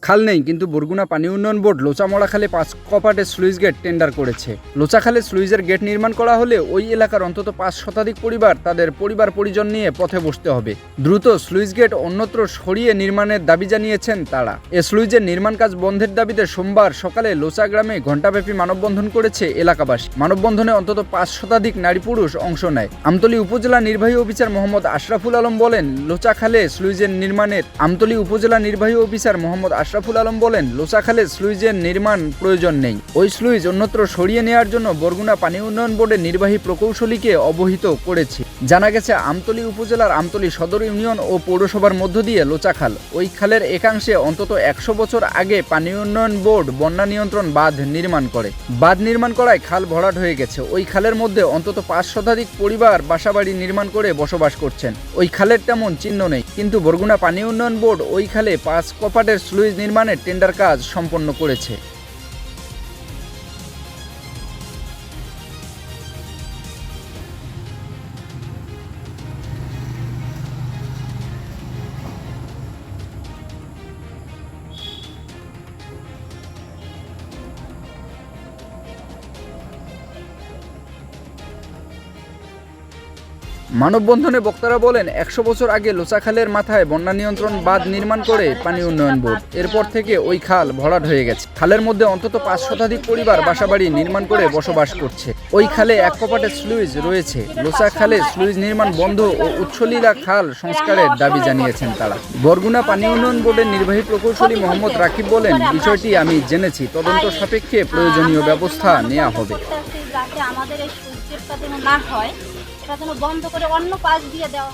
খাল নেই, কিন্তু বরগুনা পানি উন্নয়ন বোর্ড লোচামড়া খালে 5 কপাটের স্লুইস গেট টেন্ডার করেছে। লোচা খালে স্লুইসের গেট নির্মাণ করা হলে ওই এলাকার অন্তত 5 শতাধিক পরিবার তাদের পরিবার পরিজন নিয়ে পথে বসতে হবে। দ্রুত স্লুইস গেট অন্যত্র সরিয়ে নির্মাণের দাবি জানিয়েছেন তারা। এ স্লুইসের নির্মাণ কাজ বন্ধের দাবিতে সোমবার সকালে লোচা গ্রামে ঘণ্টাব্যাপী মানববন্ধন করেছে এলাকাবাসী। মানববন্ধনে অন্তত 5 শতাধিক নারী পুরুষ অংশ নেয়। আমতলী উপজেলা নির্বাহী অফিসার মোহাম্মদ আশরাফুল আলম বলেন, লোচা খালে স্লুইসের নির্মাণের আমতলী উপজেলা নির্বাহী অফিসার মোহাম্মদ আশরাফুল আলম বলেন, লোচা খালে স্লুইসের নির্মাণ প্রয়োজন নেই। ওই স্লুইস অন্যত্র সরিয়ে নেওয়ার জন্য বরগুনা পানি উন্নয়ন বোর্ডের নির্বাহী প্রকৌশলীকে অবহিত করেছে। জানা গেছে, আমতলী উপজেলার আমতলী সদর ইউনিয়ন ও পৌরসভার মধ্য দিয়ে লোচা খাল। ওই খালের একাংশে অন্তত 100 বছর আগে পানি উন্নয়ন বোর্ড বন্যা নিয়ন্ত্রণ বাঁধ নির্মাণ করে। বাঁধ নির্মাণ করায় খাল ভরাট হয়ে গেছে। ওই খালের মধ্যে অন্তত 5 শতাধিক পরিবার বাসাবাড়ি নির্মাণ করে বসবাস করছেন। ওই খালের তেমন চিহ্ন নেই, কিন্তু বরগুনা পানি উন্নয়ন বোর্ড ওই খালে 5 কপাটের স্লুইস নির্মাণের টেন্ডার কাজ সম্পন্ন করেছে। মানববন্ধনে বক্তারা বলেন, 100 বছর আগে লোচা খালের মাথায় বন্যা নিয়ন্ত্রণ বাঁধ নির্মাণ করে পানি উন্নয়ন বোর্ড। এরপর থেকে ওই খাল ভরাট হয়ে গেছে। খালের মধ্যে অন্তত 5 শতাধিক পরিবার বাসাবাড়ি নির্মাণ করে বসবাস করছে। ওই খালে 1 কপাটের স্লুইস রয়েছে। লোচা খালে স্লুইস নির্মাণ বন্ধ ও উচ্ছলীলা খাল সংস্কারের দাবি জানিয়েছেন তারা। বরগুনা পানি উন্নয়ন বোর্ডের নির্বাহী প্রকৌশলী মোহাম্মদ রাকিব বলেন, বিষয়টি আমি জেনেছি, তদন্ত সাপেক্ষে প্রয়োজনীয় ব্যবস্থা নেওয়া হবে। যাতে আমাদের এই সূর্যেরটা যেন না হয়, এটা যেন বন্ধ করে অন্য পাশ দিয়ে দেওয়া।